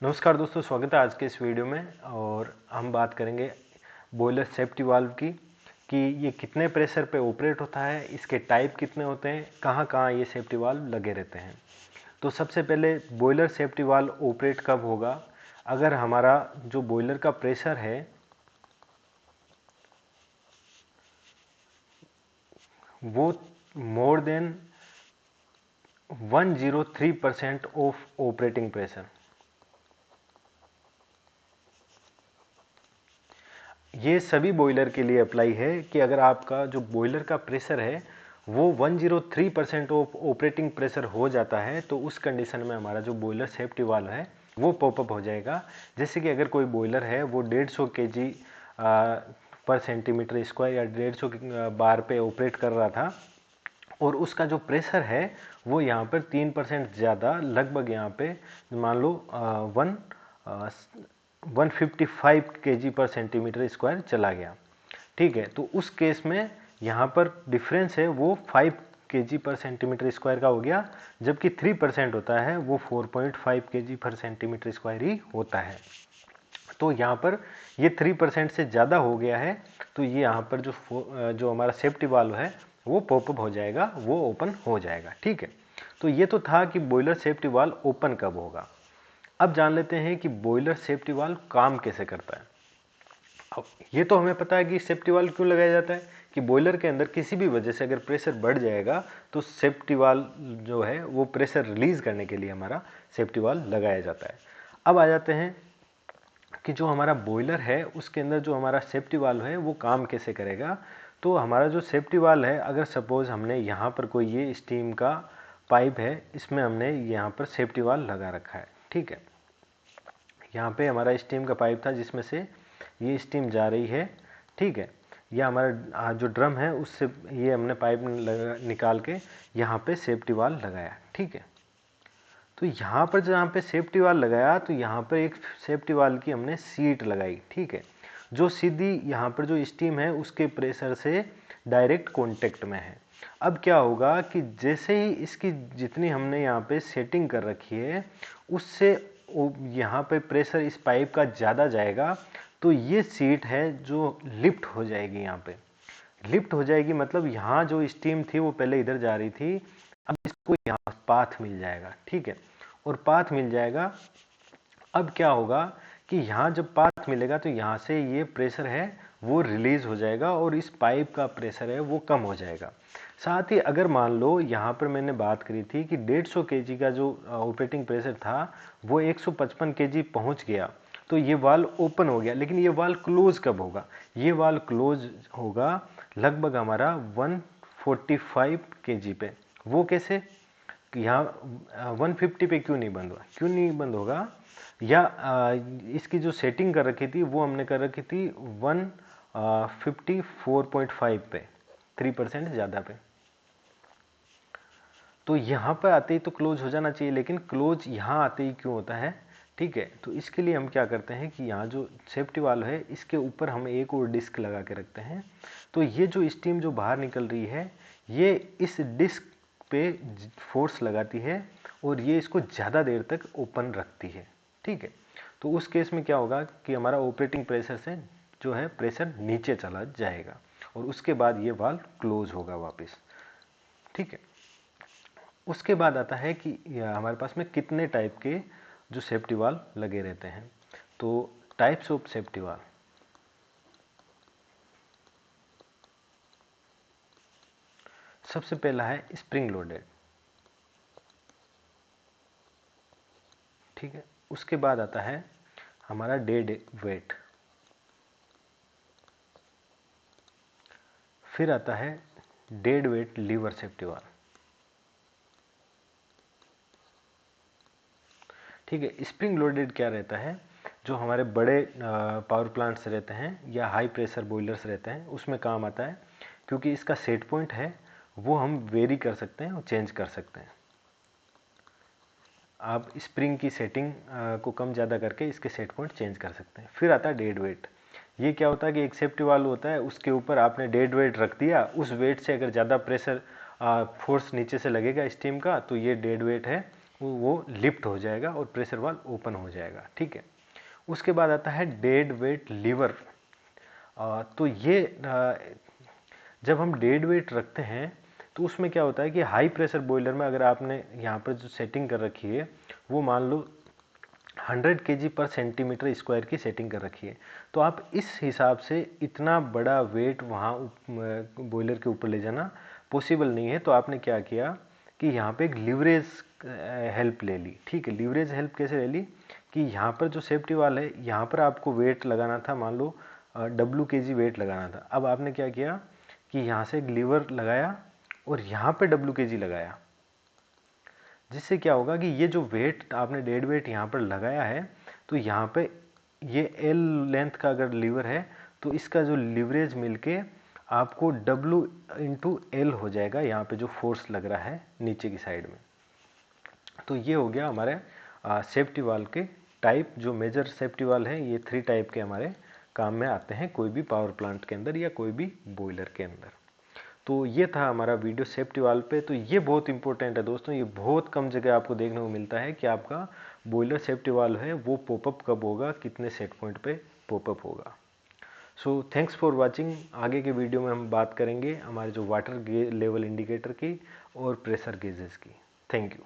नमस्कार दोस्तों, स्वागत है आज के इस वीडियो में। और हम बात करेंगे बॉयलर सेफ्टी वाल्व की कि ये कितने प्रेशर पे ऑपरेट होता है, इसके टाइप कितने होते हैं, कहाँ कहाँ ये सेफ्टी वाल्व लगे रहते हैं। तो सबसे पहले बॉयलर सेफ्टी वाल्व ऑपरेट कब होगा? अगर हमारा जो बॉयलर का प्रेशर है वो more than 103% of operating pressure. ये सभी बॉयलर के लिए अप्लाई है कि अगर आपका जो बॉयलर का प्रेशर है वो 103% ऑफ ऑपरेटिंग प्रेशर हो जाता है तो उस कंडीशन में हमारा जो बॉयलर सेफ्टी वाल्व है वो पॉपअप हो जाएगा। जैसे कि अगर कोई बॉयलर है वो 150 kg पर सेंटीमीटर स्क्वायर या 150 बार पे ऑपरेट कर रहा था और उसका जो प्रेशर है वो यहाँ पर 3% ज़्यादा, लगभग यहाँ पे मान लो 155 kg पर सेंटीमीटर स्क्वायर चला गया। ठीक है, तो उस केस में यहाँ पर डिफरेंस है वो 5 kg पर सेंटीमीटर स्क्वायर का हो गया, जबकि 3% होता है वो 4.5 kg पर सेंटीमीटर स्क्वायर ही होता है। तो यहाँ पर ये 3% से ज़्यादा हो गया है तो ये यहाँ पर जो हमारा सेफ्टी वाल्व है वो पॉपअप हो जाएगा, वो ओपन हो जाएगा। ठीक है, तो ये तो था कि बॉयलर सेफ्टी वाल्व ओपन कब होगा। अब जान लेते हैं कि बॉयलर सेफ्टी वाल्व काम कैसे करता है। अब ये तो हमें पता है कि सेफ्टी वाल्व क्यों लगाया जाता है कि बॉयलर के अंदर किसी भी वजह से अगर प्रेशर बढ़ जाएगा तो सेफ्टी वाल्व जो है वो प्रेशर रिलीज करने के लिए हमारा सेफ्टी वाल्व लगाया जाता है। अब आ जाते हैं कि जो हमारा बॉयलर है उसके अंदर जो हमारा सेफ्टी वाल्व है वो काम कैसे करेगा। तो हमारा जो सेफ्टी वाल्व है, अगर सपोज हमने यहाँ पर कोई ये स्टीम का पाइप है, इसमें हमने यहाँ पर सेफ्टी वाल्व लगा रखा है। ठीक है, यहाँ पे हमारा स्टीम का पाइप था जिसमें से ये स्टीम जा रही है। ठीक है, यह हमारा जो ड्रम है उससे ये हमने पाइप निकाल के यहाँ पे सेफ्टी वाल्व लगाया। ठीक है, तो यहाँ पर जहाँ पे सेफ्टी वाल्व लगाया तो यहाँ पर एक सेफ्टी वाल्व की हमने सीट लगाई। ठीक है, जो सीधी यहाँ पर जो स्टीम है उसके प्रेशर से डायरेक्ट कांटेक्ट में है। अब क्या होगा कि जैसे ही इसकी जितनी हमने यहाँ पे सेटिंग कर रखी है उससे यहाँ पे प्रेशर इस पाइप का ज़्यादा जाएगा तो ये सीट है जो लिफ्ट हो जाएगी। यहाँ पे लिफ्ट हो जाएगी मतलब यहाँ जो स्टीम थी वो पहले इधर जा रही थी, अब इसको यहाँ पाथ मिल जाएगा। ठीक है, और पाथ मिल जाएगा। अब क्या होगा कि यहाँ जब पाथ मिलेगा तो यहाँ से ये प्रेशर है वो रिलीज हो जाएगा और इस पाइप का प्रेशर है वो कम हो जाएगा। साथ ही अगर मान लो यहाँ पर मैंने बात करी थी कि 150 kg का जो ऑपरेटिंग प्रेशर था वो 155 kg पहुँच गया तो ये वाल्व ओपन हो गया, लेकिन ये वाल्व क्लोज कब होगा? ये वाल्व क्लोज होगा लगभग हमारा 145 kg पे। वो कैसे? यहाँ 150 पे क्यों नहीं बंद हुआ? क्यों नहीं बंद होगा? या इसकी जो सेटिंग कर रखी थी वो हमने कर रखी थी 154.5 पे, 3% ज़्यादा पे। तो यहाँ पर आते ही तो क्लोज हो जाना चाहिए, लेकिन क्लोज यहाँ आते ही क्यों होता है? ठीक है, तो इसके लिए हम क्या करते हैं कि यहाँ जो सेफ्टी वाल्व है इसके ऊपर हम एक और डिस्क लगा के रखते हैं। तो ये जो स्टीम जो बाहर निकल रही है ये इस डिस्क पे फोर्स लगाती है और ये इसको ज़्यादा देर तक ओपन रखती है। ठीक है, तो उस केस में क्या होगा कि हमारा ऑपरेटिंग प्रेशर से जो है प्रेशर नीचे चला जाएगा और उसके बाद ये वाल्व क्लोज होगा वापस। ठीक है, उसके बाद आता है कि हमारे पास में कितने टाइप के जो सेफ्टी वाल्व लगे रहते हैं। तो टाइप्स ऑफ सेफ्टी वाल्व, सबसे पहला है स्प्रिंग लोडेड। ठीक है, उसके बाद आता है हमारा डेड वेट, फिर आता है dead weight lever safety valve. ठीक है, स्प्रिंग लोडेड क्या रहता है? जो हमारे बड़े पावर प्लांट्स रहते हैं या हाई प्रेशर बॉयलर्स रहते हैं उसमें काम आता है, क्योंकि इसका सेट पॉइंट है वो हम वेरी कर सकते हैं और चेंज कर सकते हैं। आप स्प्रिंग की सेटिंग को कम ज़्यादा करके इसके सेट पॉइंट चेंज कर सकते हैं। फिर आता है डेड वेट। ये क्या होता है कि एक सेफ्टी वाल्व होता है, उसके ऊपर आपने डेड वेट रख दिया, उस वेट से अगर ज़्यादा प्रेशर फोर्स नीचे से लगेगा स्टीम का तो ये डेड वेट है, वो लिफ्ट हो जाएगा और प्रेशर वाल्व ओपन हो जाएगा। ठीक है, उसके बाद आता है डेड वेट लीवर। तो ये जब हम डेड वेट रखते हैं तो उसमें क्या होता है कि हाई प्रेशर बॉयलर में अगर आपने यहाँ पर जो सेटिंग कर रखी है वो मान लो 100 kg पर सेंटीमीटर स्क्वायर की सेटिंग कर रखी है, तो आप इस हिसाब से इतना बड़ा वेट वहाँ बॉयलर के ऊपर ले जाना पॉसिबल नहीं है। तो आपने क्या किया कि यहाँ पे एक लीवरेज हेल्प ले ली। ठीक है, लीवरेज हेल्प कैसे ले ली कि यहाँ पर जो सेफ्टी वाल है यहाँ पर आपको वेट लगाना था, मान लो Wkg वेट लगाना था। अब आपने क्या किया कि यहाँ से एक लीवर लगाया और यहाँ पे Wkg लगाया, जिससे क्या होगा कि ये जो वेट आपने डेड वेट यहाँ पर लगाया है तो यहाँ पे ये L लेंथ का अगर लीवर है तो इसका जो लीवरेज मिलके आपको W इंटू L हो जाएगा यहाँ पे जो फोर्स लग रहा है नीचे की साइड में। तो ये हो गया हमारे सेफ्टी वाल के टाइप। जो मेजर सेफ्टी वाल है ये 3 टाइप के हमारे काम में आते हैं कोई भी पावर प्लांट के अंदर या कोई भी बॉयलर के अंदर। तो ये था हमारा वीडियो सेफ्टी वाल पे। तो ये बहुत इंपॉर्टेंट है दोस्तों, ये बहुत कम जगह आपको देखने को मिलता है कि आपका बॉयलर सेफ्टी वाल है वो पॉपअप कब होगा, कितने सेट पॉइंट पे पॉपअप होगा। So thanks for watching. आगे के वीडियो में हम बात करेंगे हमारे जो वाटर लेवल इंडिकेटर की और प्रेशर गेजेस की। Thank you.